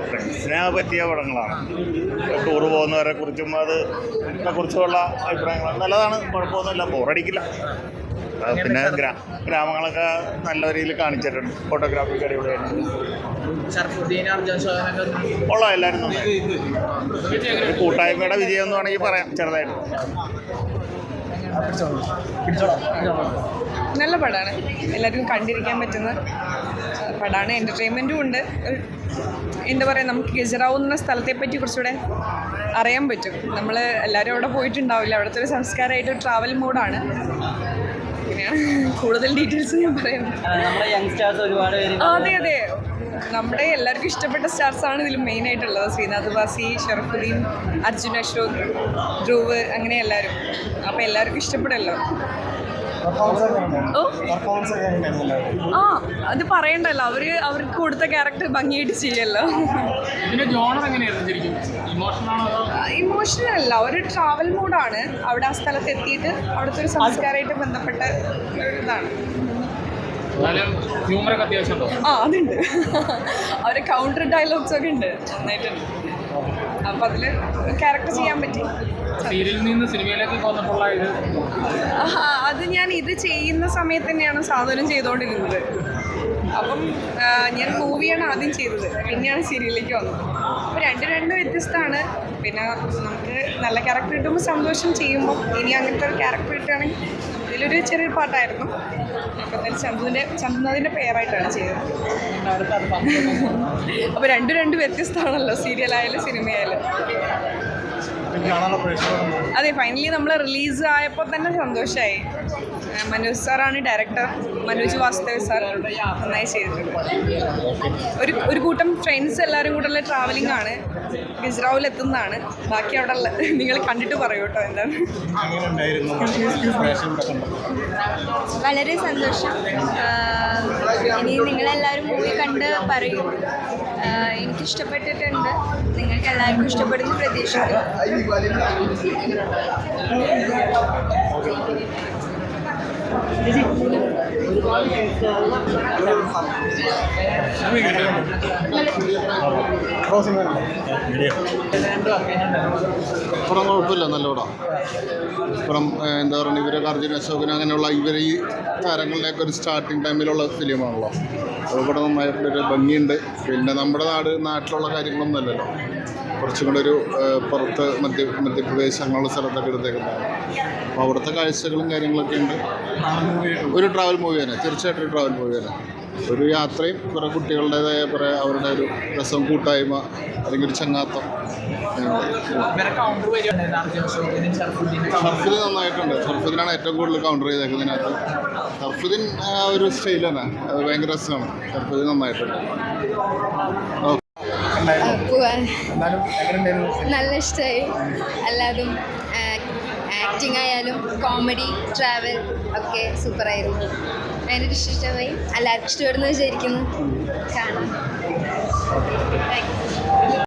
ഫ്രണ്ട്സിനെ പറ്റിയ പടങ്ങളാണ്. ടൂർ പോകുന്നവരെ കുറിച്ചും കുറിച്ചുള്ള അഭിപ്രായങ്ങൾ നല്ലതാണ്, കുഴപ്പമൊന്നുമില്ല, ബോറടിക്കില്ല. പിന്നെ ഗ്രാമങ്ങളൊക്കെ നല്ല രീതിയിൽ കാണിച്ചിട്ടുണ്ട്. ഫോട്ടോഗ്രാഫി അടിപൊളിയായിട്ട് ഉള്ള എല്ലാവരും കൂട്ടായ്മയുടെ വിജയം എന്ന് വേണമെങ്കിൽ പറയാം ചെറുതായിട്ട്. നല്ല പടമാണ്, എല്ലാവർക്കും കണ്ടിരിക്കാൻ പറ്റുന്ന പടമാണ്. എൻ്റർടൈൻമെൻറ്റും ഉണ്ട്. എന്താ പറയുക, നമുക്ക് ഗജറാവ് എന്ന സ്ഥലത്തെപ്പറ്റി കുറച്ചുകൂടെ അറിയാൻ പറ്റും. നമ്മൾ എല്ലാവരും അവിടെ പോയിട്ടുണ്ടാവില്ല. അവിടുത്തെ ഒരു സംസ്കാരമായിട്ട് ട്രാവൽ മോഡാണ്. അങ്ങനെയാണ്. കൂടുതൽ ഡീറ്റെയിൽസ് ഞാൻ പറയാം. അതെ അതെ, നമ്മുടെ എല്ലാവർക്കും ഇഷ്ടപ്പെട്ട സ്റ്റാർസാണ് ഇതിൽ മെയിനായിട്ടുള്ളത്. ശ്രീനാഥ് വാസി, ഷറഫുദ്ദീൻ, അർജുൻ അശോക്, ധ്രുവ്, അങ്ങനെ എല്ലാവരും. അപ്പോൾ എല്ലാവർക്കും ഇഷ്ടപ്പെടുമല്ലോ. അത് പറയണ്ടല്ലോ, അവർക്ക് കൊടുത്ത ക്യാരക്ടർ ഭംഗിയായിട്ട് ചെയ്യല്ലോ. ഇമോഷണൽ അല്ല, ഒരു ട്രാവൽ മൂഡാണ്. അവിടെ ആ സ്ഥലത്ത് എത്തിയിട്ട് അവിടുത്തെ ഒരു സംസ്കാരമായിട്ട് ബന്ധപ്പെട്ട ഇതാണ്. അതുണ്ട്. അവരെ കൗണ്ടർ ഡയലോഗ്സ് ഒക്കെ ഉണ്ട്, നന്നായിട്ടുണ്ട്. അപ്പം അതിൽ ക്യാരക്ടർ ചെയ്യാൻ പറ്റി. അത് ഞാൻ ഇത് ചെയ്യുന്ന സമയത്ത് തന്നെയാണ് സാധനം ചെയ്തുകൊണ്ടിരുന്നത്. അപ്പം ഞാൻ മൂവിയാണ് ആദ്യം ചെയ്തത്, പിന്നെയാണ് സീരിയലിലേക്ക് വന്നത്. അപ്പോൾ രണ്ട് വ്യത്യസ്തമാണ്. പിന്നെ നമുക്ക് നല്ല ക്യാരക്ടർ കിട്ടുമ്പോൾ സന്തോഷം, ചെയ്യുമ്പോൾ ഇനി അങ്ങനത്തെ ഒരു ക്യാരക്ടർ കിട്ടുകയാണെങ്കിൽ ഇതിലൊരു ചെറിയ പാട്ടായിരുന്നു. അപ്പോൾ എന്തായാലും ചന്തുനാഥിൻ്റെ പേരായിട്ടാണ് ചെയ്തത്. അപ്പോൾ രണ്ട് വ്യത്യസ്തമാണല്ലോ, സീരിയലായാലും സിനിമയായാലും. അതെ, ഫൈനലി നമ്മൾ റിലീസ് ആയപ്പോൾ തന്നെ സന്തോഷമായി. മനോജ് സാറാണ് ഡയറക്ടർ, മനോജ് വാസുദേവ് സാർ നന്നായി ചെയ്തിട്ടുണ്ട്. ഒരു കൂട്ടം ഫ്രണ്ട്സ് എല്ലാവരും കൂടെയുള്ള ട്രാവലിംഗ് ആണ്. ഗുജറാത്തിൽ എത്തുന്നതാണ്. ബാക്കി അവിടെ നിങ്ങൾ കണ്ടിട്ട് പറയൂ കേട്ടോ എന്താണ്. വളരെ സന്തോഷം. ഇനി നിങ്ങളെല്ലാവരും മൂവി കണ്ട് പറയും. എനിക്കിഷ്ടപ്പെട്ടിട്ടുണ്ട്, നിങ്ങൾക്ക് എല്ലാവർക്കും ഇഷ്ടപ്പെടുന്ന പ്രതീക്ഷിക്കുന്നു. അപ്പുറം കുഴപ്പമില്ല, നല്ല പടം. അപ്പുറം എന്താ പറയുക, ഇവരൊക്കെ അർജുൻ അശോകൻ അങ്ങനെയുള്ള ഇവർ ഈ താരങ്ങളുടെയൊക്കെ ഒരു സ്റ്റാർട്ടിങ് ടൈമിലുള്ള ഫിലിമാണല്ലോ. ഇവിടെ നന്നായിട്ടൊരു ഭംഗിയുണ്ട്. പിന്നെ നമ്മുടെ നാട്ടിലുള്ള കാര്യങ്ങളൊന്നും അല്ലല്ലോ, കുറച്ചും കൂടെ ഒരു പുറത്ത് മധ്യപ്രദേശ് അങ്ങനെയുള്ള സ്ഥലത്തൊക്കെ എടുത്തേക്കുന്നതാണ്. അപ്പോൾ അവിടുത്തെ കാഴ്ചകളും കാര്യങ്ങളൊക്കെ ഉണ്ട്. ഒരു ട്രാവൽ മൂവിയാണ്, തീർച്ചയായിട്ടും ഒരു ട്രാവൽ മൂവിയാണ്. ഒരു യാത്രയും കുറേ കുട്ടികളുടേതായ കുറേ അവരുടെ ഒരു രസം, കൂട്ടായ്മ, അല്ലെങ്കിൽ ഒരു ചങ്ങാത്തം. ഷർഫുദ്ദീൻ നന്നായിട്ടുണ്ട്. ഷർഫുദ്ദീനാണ് ഏറ്റവും കൂടുതൽ കൗണ്ടർ ചെയ്തേക്കുന്നതിനകത്ത്. ഷർഫുദ്ദീൻ ഒരു സ്റ്റൈലാണ്, അത് ഭയങ്കര രസമാണ്. ഷർഫുദ്ദീൻ നന്നായിട്ടുണ്ട്. നല്ല ഇഷ്ടമായി. എല്ലാതും ആക്ടിങ് ആയാലും കോമഡി, ട്രാവൽ ഒക്കെ സൂപ്പറായിരുന്നു. ഭയങ്കര ഇഷ്ടമായി. എല്ലാവർക്കും ഇഷ്ടപ്പെടുന്നു വിചാരിക്കുന്നു. കാണാം. Thank you.